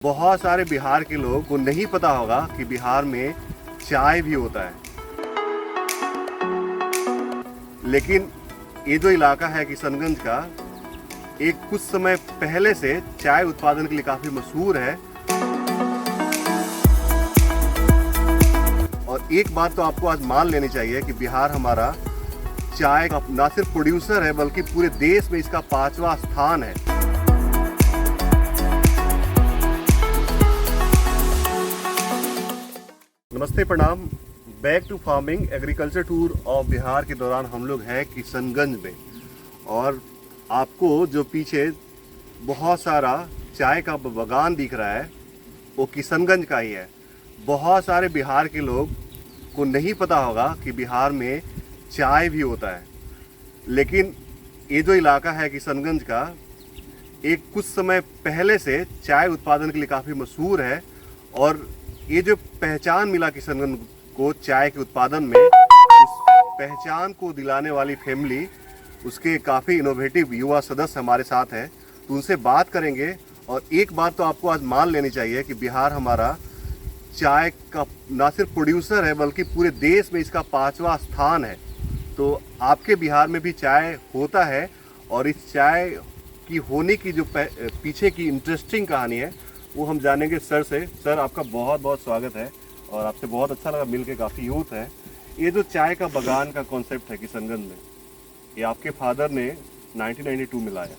बहुत सारे बिहार के लोगों को नहीं पता होगा कि बिहार में चाय भी होता है। लेकिन ये जो इलाका है किशनगंज का, एक कुछ समय पहले से चाय उत्पादन के लिए काफी मशहूर है। और एक बात तो आपको आज मान लेनी चाहिए कि बिहार हमारा चाय का ना सिर्फ प्रोड्यूसर है बल्कि पूरे देश में इसका 5वां स्थान है। नमस्ते, प्रणाम। Back to farming agriculture tour of Bihar के दौरान हम लोग हैं किशनगंज में, और आपको जो पीछे बहुत सारा चाय का बागान दिख रहा है वो किशनगंज का ही है। बहुत सारे बिहार के लोग को नहीं पता होगा कि बिहार में चाय भी होता है। लेकिन ये जो इलाका है किशनगंज का, एक कुछ समय पहले से चाय उत्पादन के लिए काफ़ी मशहूर है। और ये जो पहचान मिला किशनगंज को चाय के उत्पादन में, उस पहचान को दिलाने वाली फैमिली, उसके काफ़ी इनोवेटिव युवा सदस्य हमारे साथ हैं, तो उनसे बात करेंगे। और एक बात तो आपको आज मान लेनी चाहिए कि बिहार हमारा चाय का ना सिर्फ प्रोड्यूसर है बल्कि पूरे देश में इसका 5वां स्थान है। तो आपके बिहार में भी चाय होता है, और इस चाय की होने की जो पीछे की इंटरेस्टिंग कहानी है वो हम जानेंगे सर से। सर, आपका बहुत बहुत स्वागत है और आपसे बहुत अच्छा लगा मिलके, काफ़ी यूथ है। ये जो चाय का बागान का कॉन्सेप्ट है किशनगंज में, ये आपके फादर ने 1992 में लाया।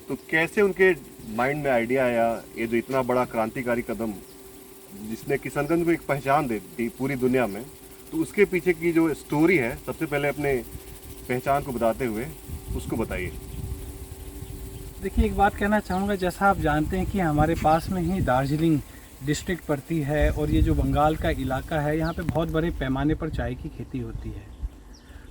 तो कैसे उनके माइंड में आइडिया आया, ये जो इतना बड़ा क्रांतिकारी कदम जिसने किशनगंज को एक पहचान दे दी पूरी दुनिया में, तो उसके पीछे की जो स्टोरी है, सबसे पहले अपने पहचान को बताते हुए उसको बताइए। देखिए, एक बात कहना चाहूँगा, जैसा आप जानते हैं कि हमारे पास में ही दार्जिलिंग डिस्ट्रिक्ट पड़ती है, और ये जो बंगाल का इलाका है, यहाँ पे बहुत बड़े पैमाने पर चाय की खेती होती है।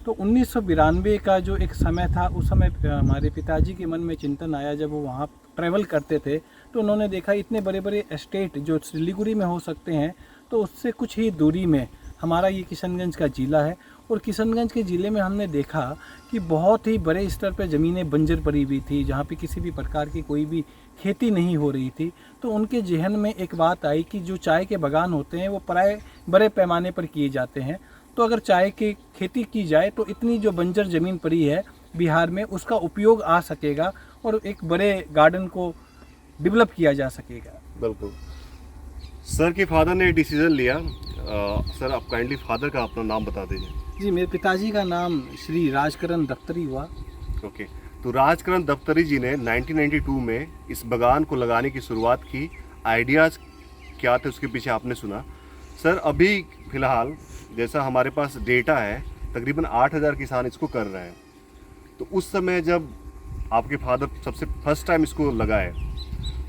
तो 1992 का जो एक समय था, उस समय हमारे पिताजी के मन में चिंतन आया, जब वो वहाँ ट्रैवल करते थे तो उन्होंने देखा इतने बड़े बड़े एस्टेट जो सिलीगुड़ी में हो सकते हैं, तो उससे कुछ ही दूरी में हमारा ये किशनगंज का ज़िला है। और किशनगंज के ज़िले में हमने देखा कि बहुत ही बड़े स्तर पर ज़मीनें बंजर पड़ी हुई थी, जहाँ पे किसी भी प्रकार की कोई भी खेती नहीं हो रही थी। तो उनके जहन में एक बात आई कि जो चाय के बागान होते हैं वो प्राय बड़े पैमाने पर किए जाते हैं, तो अगर चाय की खेती की जाए तो इतनी जो बंजर ज़मीन पड़ी है बिहार में, उसका उपयोग आ सकेगा और एक बड़े गार्डन को डेवलप किया जा सकेगा। बिल्कुल। सर के फादर ने डिसीजन लिया। सर, आप काइंडली फादर का अपना नाम बता दीजिए। जी, मेरे पिताजी का नाम श्री राजकरण दफ्तरी हुआ। ओके, तो राजकरण दफ्तरी जी ने 1992 में इस बागान को लगाने की शुरुआत की। आइडियाज़ क्या थे उसके पीछे आपने सुना। सर, अभी फ़िलहाल जैसा हमारे पास डेटा है, तकरीबन 8000 किसान इसको कर रहे हैं। तो उस समय जब आपके फादर सबसे फर्स्ट टाइम इसको लगाए,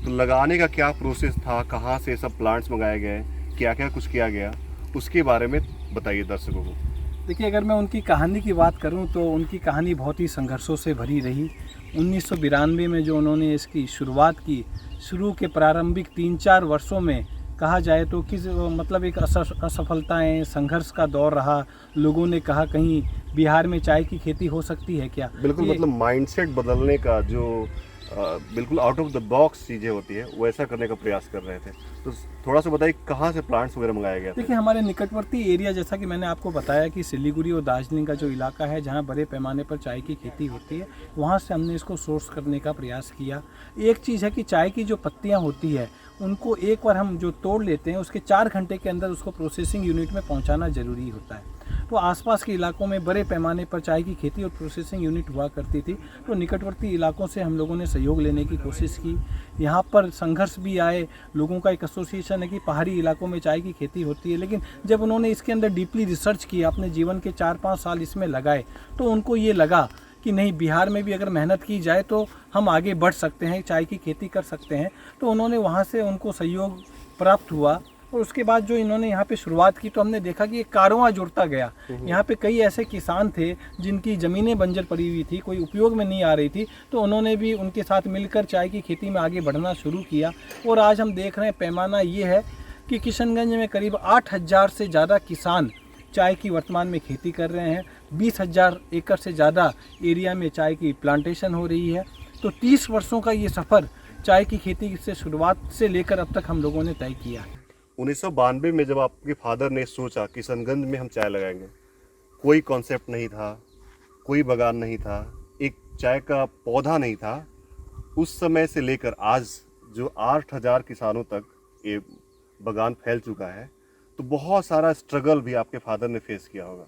तो लगाने का क्या प्रोसेस था, कहाँ से सब प्लांट्स मंगाए गए, क्या क्या कुछ किया गया, उसके बारे में बताइए दर्शकों को। देखिए, अगर मैं उनकी कहानी की बात करूं तो उनकी कहानी बहुत ही संघर्षों से भरी रही। 1992 में जो उन्होंने इसकी शुरुआत की, शुरू के प्रारंभिक 3-4 वर्षों में कहा जाए तो किस मतलब एक असफलताएं, संघर्ष का दौर रहा। लोगों ने कहा कहीं बिहार में चाय की खेती हो सकती है क्या। बिल्कुल, मतलब माइंडसेट बदलने का जो बिल्कुल आउट ऑफ द बॉक्स चीज़ें होती है वो ऐसा करने का प्रयास कर रहे थे। तो थोड़ा सा बताइए कहाँ से प्लांट्स वगैरह मंगाया गया था। देखिए, हमारे निकटवर्ती एरिया, जैसा कि मैंने आपको बताया कि सिलीगुड़ी और दार्जिलिंग का जो इलाका है जहाँ बड़े पैमाने पर चाय की खेती होती है, वहाँ से हमने इसको सोर्स करने का प्रयास किया। एक चीज़ है कि चाय की जो पत्तियाँ होती है उनको एक बार हम जो तोड़ लेते हैं, उसके 4 घंटे के अंदर उसको प्रोसेसिंग यूनिट में पहुँचाना ज़रूरी होता है। तो आसपास के इलाकों में बड़े पैमाने पर चाय की खेती और प्रोसेसिंग यूनिट हुआ करती थी। तो निकटवर्ती इलाकों से हम लोगों ने सहयोग लेने की कोशिश की। यहाँ पर संघर्ष भी आए। लोगों का एक एसोसिएशन है कि पहाड़ी इलाकों में चाय की खेती होती है, लेकिन जब उन्होंने इसके अंदर डीपली रिसर्च की, अपने जीवन के 4-5 साल इसमें लगाए, तो उनको ये लगा कि नहीं, बिहार में भी अगर मेहनत की जाए तो हम आगे बढ़ सकते हैं, चाय की खेती कर सकते हैं। तो उन्होंने वहाँ से उनको सहयोग प्राप्त हुआ। और उसके बाद जो इन्होंने यहाँ पे शुरुआत की, तो हमने देखा कि एक कारवां जुड़ता गया। यहाँ पे कई ऐसे किसान थे जिनकी ज़मीनें बंजर पड़ी हुई थी, कोई उपयोग में नहीं आ रही थी, तो उन्होंने भी उनके साथ मिलकर चाय की खेती में आगे बढ़ना शुरू किया। और आज हम देख रहे हैं पैमाना ये है कि किशनगंज में करीब 8000 से ज़्यादा किसान चाय की वर्तमान में खेती कर रहे हैं। 20,000 एकड़ से ज़्यादा एरिया में चाय की प्लांटेशन हो रही है। तो 30 वर्षों का ये सफ़र चाय की खेती से शुरुआत से लेकर अब तक हम लोगों ने तय किया है। 1992 में जब आपके फादर ने सोचा किशनगंज में हम चाय लगाएंगे, कोई कॉन्सेप्ट नहीं था, कोई बागान नहीं था, एक चाय का पौधा नहीं था। उस समय से लेकर आज जो 8000 किसानों तक ये बागान फैल चुका है, तो बहुत सारा स्ट्रगल भी आपके फादर ने फेस किया होगा।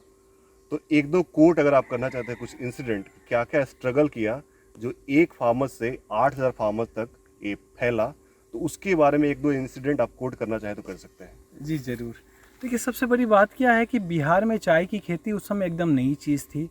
तो एक दो कोट अगर आप करना चाहते हैं, कुछ इंसिडेंट, क्या क्या स्ट्रगल किया जो एक फार्मर से 8000 फार्मर तक ये फैला, तो उसके बारे में एक दो इंसिडेंट आप कोट करना चाहें तो कर सकते हैं। जी ज़रूर। देखिए, सबसे बड़ी बात क्या है कि बिहार में चाय की खेती उस समय एकदम नई चीज़ थी,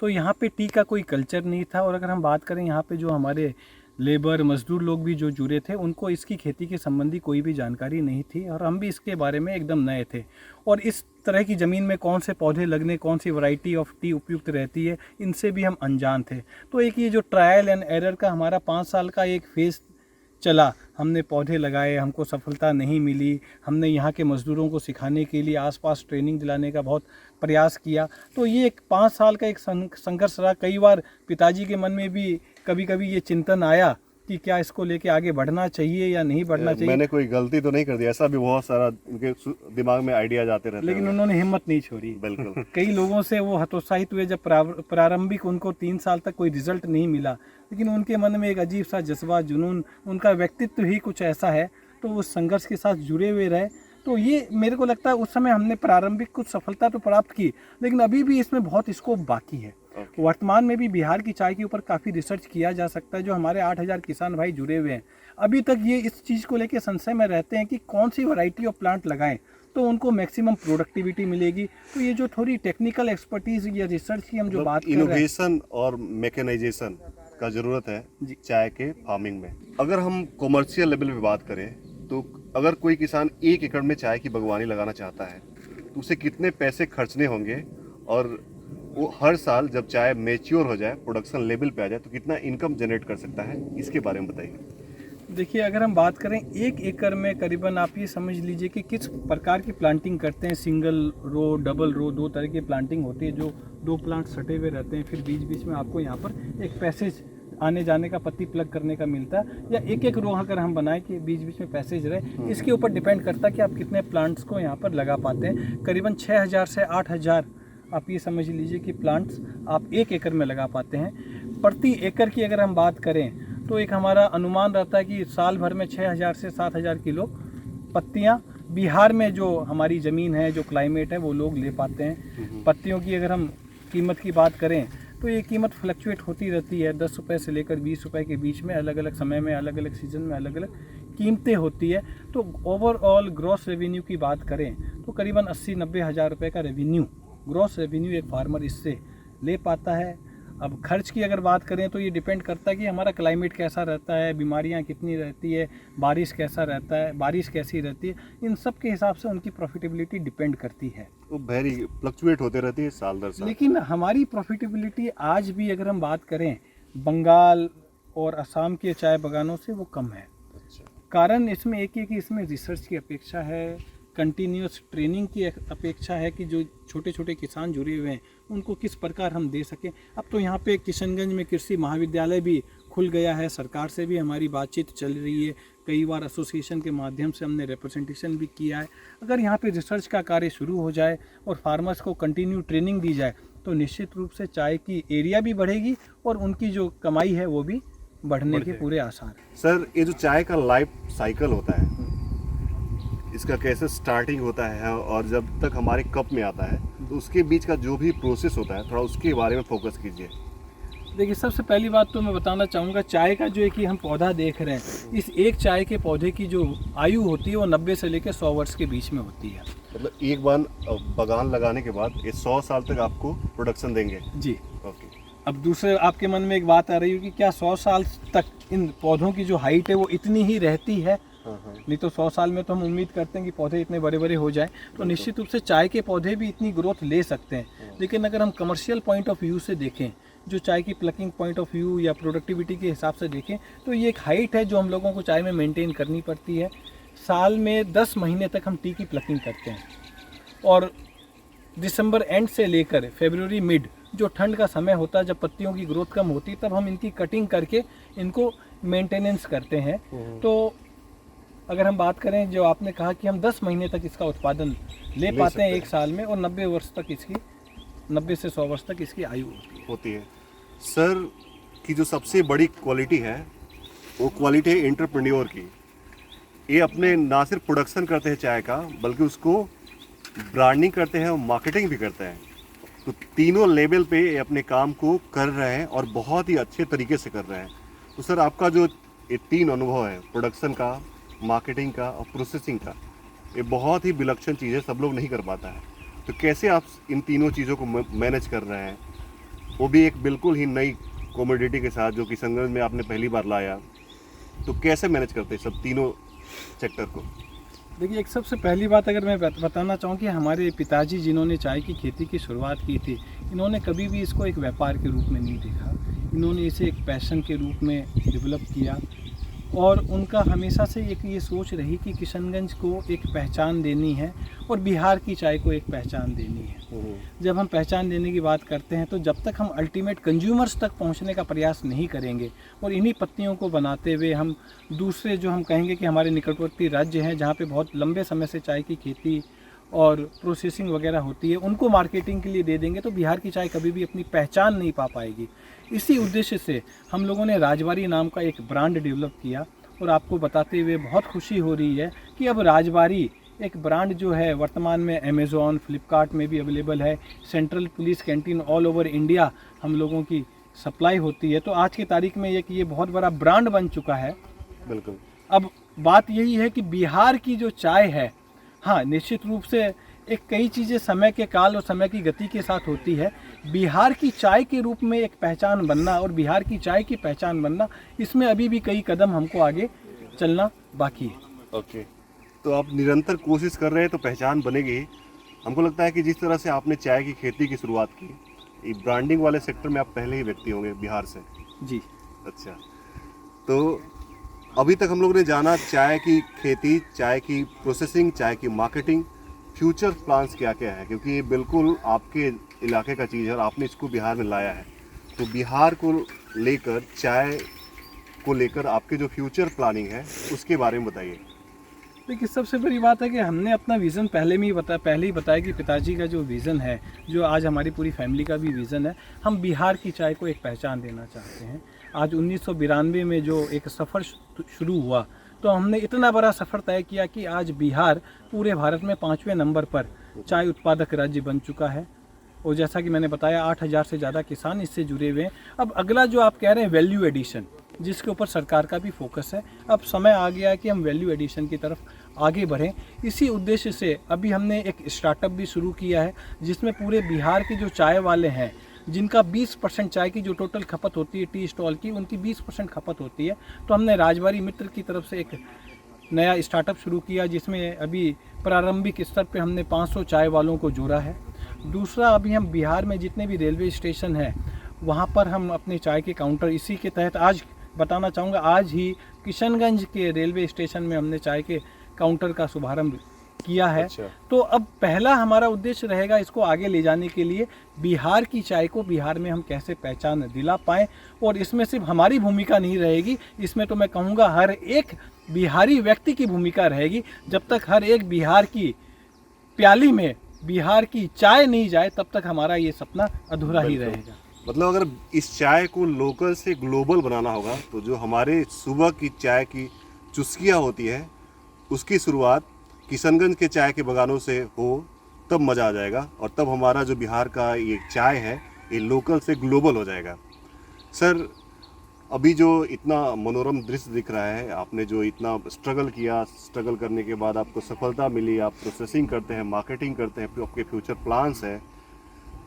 तो यहाँ पे टी का कोई कल्चर नहीं था। और अगर हम बात करें यहाँ पे जो हमारे लेबर मज़दूर लोग भी जो जुड़े थे, उनको इसकी खेती के संबंधी कोई भी जानकारी नहीं थी और हम भी इसके बारे में एकदम नए थे। और इस तरह की ज़मीन में कौन से पौधे लगने, कौन सी वैरायटी ऑफ टी उपयुक्त रहती है, इनसे भी हम अनजान थे। तो एक ये जो ट्रायल एंड एरर का हमारा 5 साल का एक फेज़ चला, हमने पौधे लगाए, हमको सफलता नहीं मिली, हमने यहाँ के मज़दूरों को सिखाने के लिए आसपास ट्रेनिंग दिलाने का बहुत प्रयास किया। तो ये एक 5 साल का एक संघर्ष रहा। कई बार पिताजी के मन में भी कभी कभी ये चिंतन आया कि क्या इसको लेके आगे बढ़ना चाहिए या नहीं बढ़ना चाहिए। मैंने कोई गलती तो नहीं कर दी, ऐसा भी बहुत सारा उनके दिमाग में आइडिया जाते रहते हैं, लेकिन उन्होंने हिम्मत नहीं छोड़ी। बिल्कुल। कई लोगों से वो हतोत्साहित हुए जब प्रारंभिक उनको 3 साल तक कोई रिजल्ट नहीं मिला, लेकिन उनके मन में एक अजीब सा जज्बा, जुनून, उनका व्यक्तित्व ही कुछ ऐसा है, तो वो संघर्ष के साथ जुड़े हुए रहे। तो ये मेरे को लगता है उस समय हमने प्रारंभिक कुछ सफलता तो प्राप्त की, लेकिन अभी भी इसमें बहुत स्कोप बाकी है। वर्तमान में भी बिहार की चाय के ऊपर काफ़ी रिसर्च किया जा सकता है। जो हमारे 8000 किसान भाई जुड़े हुए हैं, अभी तक ये इस चीज़ को लेकर संशय में रहते हैं कि कौन सी वैरायटी ऑफ प्लांट लगाएं तो उनको मैक्सिमम प्रोडक्टिविटी मिलेगी। तो ये जो थोड़ी टेक्निकल एक्सपर्टीज या रिसर्च की हम जो बात कर रहे हैं, इनोवेशन और मैकेनाइजेशन का ज़रूरत है चाय के फार्मिंग में। अगर हम कॉमर्शियल लेवल पे बात करें, तो अगर कोई किसान 1 एकड़ में चाय की बागवानी लगाना चाहता है, तो उसे कितने पैसे खर्चने होंगे, और वो हर साल जब चाय मैच्योर हो जाए, प्रोडक्शन लेवल पे आ जाए, तो कितना इनकम जनरेट कर सकता है, इसके बारे में बताइए। देखिए, अगर हम बात करें 1 एकड़ में करीबन आप ये समझ लीजिए कि किस प्रकार की प्लांटिंग करते हैं। सिंगल रो, डबल रो, 2 तरह की प्लांटिंग होती है, जो 2 प्लांट सटे हुए रहते हैं। फिर बीच बीच में आपको यहाँ पर एक पैसेज आने जाने का, पत्ती प्लग करने का मिलता है, या एक रो अगर हम बनाए कि बीच बीच में पैसेज रहे, इसके ऊपर डिपेंड करता है कि आप कितने प्लांट्स को यहाँ पर लगा पाते हैं। करीबन 6000 से 8000 आप ये समझ लीजिए कि प्लांट्स आप 1 एकड़ में लगा पाते हैं। प्रति एकड़ की अगर हम बात करें तो एक हमारा अनुमान रहता है कि साल भर में 6000 से 7000 किलो पत्तियां बिहार में, जो हमारी ज़मीन है, जो क्लाइमेट है, वो लोग ले पाते हैं। पत्तियों की अगर हम कीमत की बात करें तो ये कीमत फ्लक्चुएट होती रहती है, 10 रुपये से लेकर 20 रुपये के बीच में, अलग अलग समय में, अलग अलग सीजन में अलग अलग कीमतें होती है। तो ओवरऑल ग्रॉस रेवेन्यू की बात करें तो करीबन 80-90 हज़ार रुपये का रेवेन्यू, ग्रॉस रेवेन्यू एक फार्मर इससे ले पाता है। अब खर्च की अगर बात करें तो ये डिपेंड करता है कि हमारा क्लाइमेट कैसा रहता है, बीमारियां कितनी रहती है, बारिश कैसा रहता है, बारिश कैसी रहती है, इन सब के हिसाब से उनकी प्रॉफिटेबिलिटी डिपेंड करती है। वो वेरी फ्लक्चुएट होते रहती है साल दर साल। लेकिन हमारी प्रॉफिटेबिलिटी आज भी अगर हम बात करें बंगाल और असम के चाय बागानों से, वो कम है। कारण इसमें एक है कि इसमें रिसर्च की अपेक्षा है, कंटिन्यूस ट्रेनिंग की अपेक्षा है कि जो छोटे छोटे किसान जुड़े हुए हैं उनको किस प्रकार हम दे सकें। अब तो यहाँ पे किशनगंज में कृषि महाविद्यालय भी खुल गया है, सरकार से भी हमारी बातचीत चल रही है, कई बार एसोसिएशन के माध्यम से हमने रिप्रेजेंटेशन भी किया है। अगर यहाँ पे रिसर्च का कार्य शुरू हो जाए और फार्मर्स को कंटिन्यू ट्रेनिंग दी जाए तो निश्चित रूप से चाय की एरिया भी बढ़ेगी और उनकी जो कमाई है वो भी बढ़ने के पूरे आसार हैं। सर, ये जो चाय का लाइफ साइकिल होता है, इसका कैसे स्टार्टिंग होता है और जब तक हमारे कप में आता है, तो उसके बीच का जो भी प्रोसेस होता है, थोड़ा उसके बारे में फोकस कीजिए। देखिए, सबसे पहली बात तो मैं बताना चाहूँगा, चाय का जो है कि हम पौधा देख रहे हैं, इस एक चाय के पौधे की जो आयु होती है वो 90 से लेकर 100 वर्ष के बीच में होती है। मतलब एक बार बागान लगाने के बाद ये 100 साल तक आपको प्रोडक्शन देंगे। जी। ओके। अब दूसरे आपके मन में एक बात आ रही है कि क्या 100 साल तक इन पौधों की जो हाइट है वो इतनी ही रहती है? नहीं तो 100 साल में तो हम उम्मीद करते हैं कि पौधे इतने बड़े बड़े हो जाएं, तो निश्चित रूप से चाय के पौधे भी इतनी ग्रोथ ले सकते हैं। लेकिन अगर हम कमर्शियल पॉइंट ऑफ व्यू से देखें, जो चाय की प्लकिंग पॉइंट ऑफ व्यू या प्रोडक्टिविटी के हिसाब से देखें, तो ये एक हाइट है जो हम लोगों को चाय में मेंटेन करनी पड़ती है। साल में 10 महीने तक हम टी की प्लकिंग करते हैं और दिसंबर एंड से लेकर फरवरी मिड, जो ठंड का समय होता है, जब पत्तियों की ग्रोथ कम होती है, तब हम इनकी कटिंग करके इनको मेंटेनेंस करते हैं। तो अगर हम बात करें, जो आपने कहा कि हम 10 महीने तक इसका उत्पादन ले पाते हैं एक साल में, और 90 वर्ष तक इसकी 90 से 100 वर्ष तक इसकी आयु होती है। सर की जो सबसे बड़ी क्वालिटी है वो क्वालिटी है एंटरप्रेन्योर की। ये अपने ना सिर्फ प्रोडक्शन करते हैं चाय का, बल्कि उसको ब्रांडिंग करते हैं और मार्केटिंग भी करते हैं। तो तीनों लेवल पे ये अपने काम को कर रहे हैं और बहुत ही अच्छे तरीके से कर रहे हैं। तो सर आपका जो ये 3 अनुभव है, प्रोडक्शन का, मार्केटिंग का और प्रोसेसिंग का, ये बहुत ही विलक्षण चीज़ है, सब लोग नहीं कर पाता है। तो कैसे आप इन तीनों चीज़ों को मैनेज कर रहे हैं, वो भी एक बिल्कुल ही नई कॉमोडिटी के साथ जो किशनगंज में आपने पहली बार लाया, तो कैसे मैनेज करते हैं सब तीनों सेक्टर को? देखिए, एक सबसे पहली बात अगर मैं बताना चाहूँ कि हमारे पिताजी जिन्होंने चाय की खेती की शुरुआत की थी, इन्होंने कभी भी इसको एक व्यापार के रूप में नहीं देखा। इन्होंने इसे एक पैशन के रूप में डेवलप किया, और उनका हमेशा से एक ये सोच रही कि किशनगंज को एक पहचान देनी है और बिहार की चाय को एक पहचान देनी है। जब हम पहचान देने की बात करते हैं, तो जब तक हम अल्टीमेट कंज्यूमर्स तक पहुंचने का प्रयास नहीं करेंगे और इन्हीं पत्तियों को बनाते हुए हम दूसरे, जो हम कहेंगे कि हमारे निकटवर्ती राज्य हैं जहां पे बहुत लंबे समय से चाय की खेती और प्रोसेसिंग वगैरह होती है, उनको मार्केटिंग के लिए दे देंगे, तो बिहार की चाय कभी भी अपनी पहचान नहीं पा पाएगी। इसी उद्देश्य से हम लोगों ने राजबारी नाम का एक ब्रांड डेवलप किया, और आपको बताते हुए बहुत खुशी हो रही है कि अब राजबारी एक ब्रांड जो है वर्तमान में अमेज़ॉन, फ्लिपकार्ट में भी अवेलेबल है। Central police canteen all over India हम लोगों की सप्लाई होती है। तो आज की तारीख में ये बहुत बड़ा ब्रांड बन चुका है। बिल्कुल। अब बात यही है कि बिहार की जो चाय है, हाँ, निश्चित रूप से एक कई चीज़ें समय के काल और समय की गति के साथ होती है। बिहार की चाय के रूप में एक पहचान बनना और बिहार की चाय की पहचान बनना, इसमें अभी भी कई कदम हमको आगे चलना बाकी है। ओके, तो आप निरंतर कोशिश कर रहे हैं तो पहचान बनेगी। हमको लगता है कि जिस तरह से आपने चाय की खेती की शुरुआत की, ये ब्रांडिंग वाले सेक्टर में आप पहले ही व्यक्ति होंगे बिहार से। जी। अच्छा, तो अभी तक हम लोग ने जाना चाय की खेती, चाय की प्रोसेसिंग, चाय की मार्केटिंग, फ्यूचर प्लान्स क्या क्या है, क्योंकि ये बिल्कुल आपके इलाके का चीज़ है और आपने इसको बिहार में लाया है। तो बिहार को लेकर, चाय को लेकर आपके जो फ्यूचर प्लानिंग है उसके बारे में बताइए। देखिए, सबसे बड़ी बात है कि हमने अपना विज़न पहले ही बताया कि पिताजी का जो विज़न है, जो आज हमारी पूरी फैमिली का भी विज़न है, हम बिहार की चाय को एक पहचान देना चाहते हैं। आज 1992 में जो एक सफ़र शुरू हुआ, तो हमने इतना बड़ा सफ़र तय किया कि आज बिहार पूरे भारत में 5वें नंबर पर चाय उत्पादक राज्य बन चुका है। और जैसा कि मैंने बताया, 8000 से ज़्यादा किसान इससे जुड़े हुए हैं। अब अगला जो आप कह रहे हैं वैल्यू एडिशन, जिसके ऊपर सरकार का भी फोकस है, अब समय आ गया है कि हम वैल्यू एडिशन की तरफ आगे बढ़ें। इसी उद्देश्य से अभी हमने एक स्टार्टअप भी शुरू किया है, जिसमें पूरे बिहार के जो चाय वाले हैं, जिनका 20% चाय की जो टोटल खपत होती है टी स्टॉल की, उनकी 20% खपत होती है। तो हमने राजबारी मित्र की तरफ से एक नया स्टार्टअप शुरू किया, जिसमें अभी प्रारंभिक स्तर पे हमने 500 चाय वालों को जोड़ा है। दूसरा, अभी हम बिहार में जितने भी रेलवे स्टेशन हैं, वहाँ पर हम अपने चाय के काउंटर, इसी के तहत आज बताना चाहूँगा, आज ही किशनगंज के रेलवे स्टेशन में हमने चाय के काउंटर का शुभारंभ किया है। अच्छा। तो अब पहला हमारा उद्देश्य रहेगा इसको आगे ले जाने के लिए, बिहार की चाय को बिहार में हम कैसे पहचान दिला पाएँ। और इसमें सिर्फ हमारी भूमिका नहीं रहेगी, इसमें तो मैं कहूँगा हर एक बिहारी व्यक्ति की भूमिका रहेगी। जब तक हर एक बिहार की प्याली में बिहार की चाय नहीं जाए, तब तक हमारा ये सपना अधूरा ही रहेगा। मतलब अगर इस चाय को लोकल से ग्लोबल बनाना होगा, तो जो हमारे सुबह की चाय की चुस्कियाँ होती है, उसकी शुरुआत किशनगंज के चाय के बगानों से हो, तब मज़ा आ जाएगा। और तब हमारा जो बिहार का ये चाय है, ये लोकल से ग्लोबल हो जाएगा। सर, अभी जो इतना मनोरम दृश्य दिख रहा है, आपने जो इतना स्ट्रगल किया, स्ट्रगल करने के बाद आपको सफलता मिली, आप प्रोसेसिंग करते हैं, मार्केटिंग करते हैं, आपके फ्यूचर प्लान्स हैं,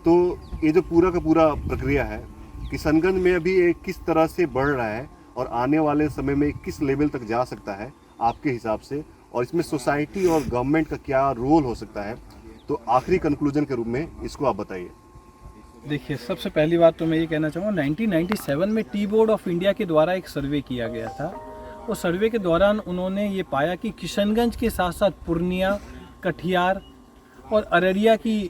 तो ये जो पूरा का पूरा प्रक्रिया है, किशनगंज में अभी ये किस तरह से बढ़ रहा है और आने वाले समय में किस लेवल तक जा सकता है आपके हिसाब से, और इसमें सोसाइटी और गवर्नमेंट का क्या रोल हो सकता है, तो आखिरी कंक्लूजन के रूप में इसको आप बताइए। देखिए, सबसे पहली बात तो मैं ये कहना चाहूँगा, 1997 में टी बोर्ड ऑफ इंडिया के द्वारा एक सर्वे किया गया था। उस सर्वे के दौरान उन्होंने ये पाया कि किशनगंज के साथ साथ पूर्णिया, कटिहार और अररिया की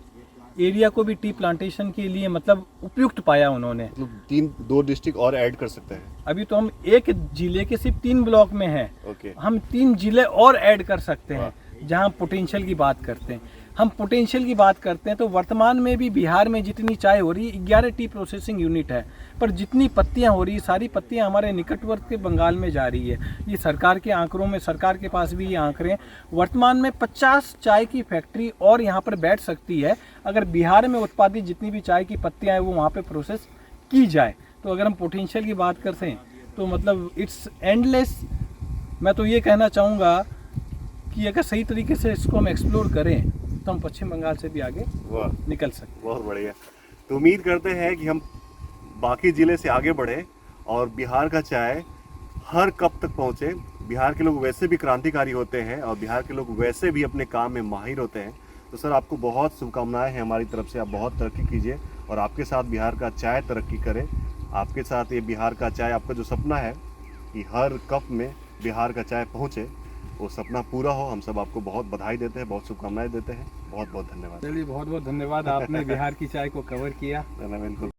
एरिया को भी टी प्लांटेशन के लिए मतलब उपयुक्त पाया उन्होंने। दो डिस्ट्रिक्ट और ऐड कर सकते हैं। अभी तो हम एक जिले के सिर्फ 3 ब्लॉक में हैं, ओके। हम 3 जिले और ऐड कर सकते हैं जहां पोटेंशियल की बात करते हैं। हम पोटेंशियल की बात करते हैं तो वर्तमान में भी बिहार में जितनी चाय हो रही है 11 टी प्रोसेसिंग यूनिट है, पर जितनी पत्तियां हो रही है सारी पत्तियां हमारे निकटवर्ती बंगाल में जा रही है। ये सरकार के आंकड़ों में, सरकार के पास भी ये आंकड़े हैं। वर्तमान में 50 चाय की फैक्ट्री और यहाँ पर बैठ सकती है अगर बिहार में उत्पादित जितनी भी चाय की पत्तियां हैं वो वहाँ पर प्रोसेस की जाए। तो अगर हम पोटेंशियल की बात करते हैं तो मतलब इट्स एंडलेस। मैं तो ये कहना चाहूँगा कि अगर सही तरीके से इसको हम एक्सप्लोर करें तो हम पश्चिम बंगाल से भी आगे निकल सकते हैं। बहुत बढ़िया। तो उम्मीद करते हैं कि हम बाकी ज़िले से आगे बढ़े और बिहार का चाय हर कप तक पहुँचे। बिहार के लोग वैसे भी क्रांतिकारी होते हैं और बिहार के लोग वैसे भी अपने काम में माहिर होते हैं। तो सर आपको बहुत शुभकामनाएं हैं हमारी तरफ से। आप बहुत तरक्की कीजिए और आपके साथ बिहार का चाय तरक्की करे। आपके साथ ये बिहार का चाय, आपका जो सपना है कि हर कप में बिहार का चाय पहुँचे, वो सपना पूरा हो। हम सब आपको बहुत बधाई देते हैं, बहुत शुभकामनाएं देते हैं। बहुत बहुत धन्यवाद। चलिए, बहुत बहुत धन्यवाद, आपने बिहार की चाय को कवर किया। बिल्कुल।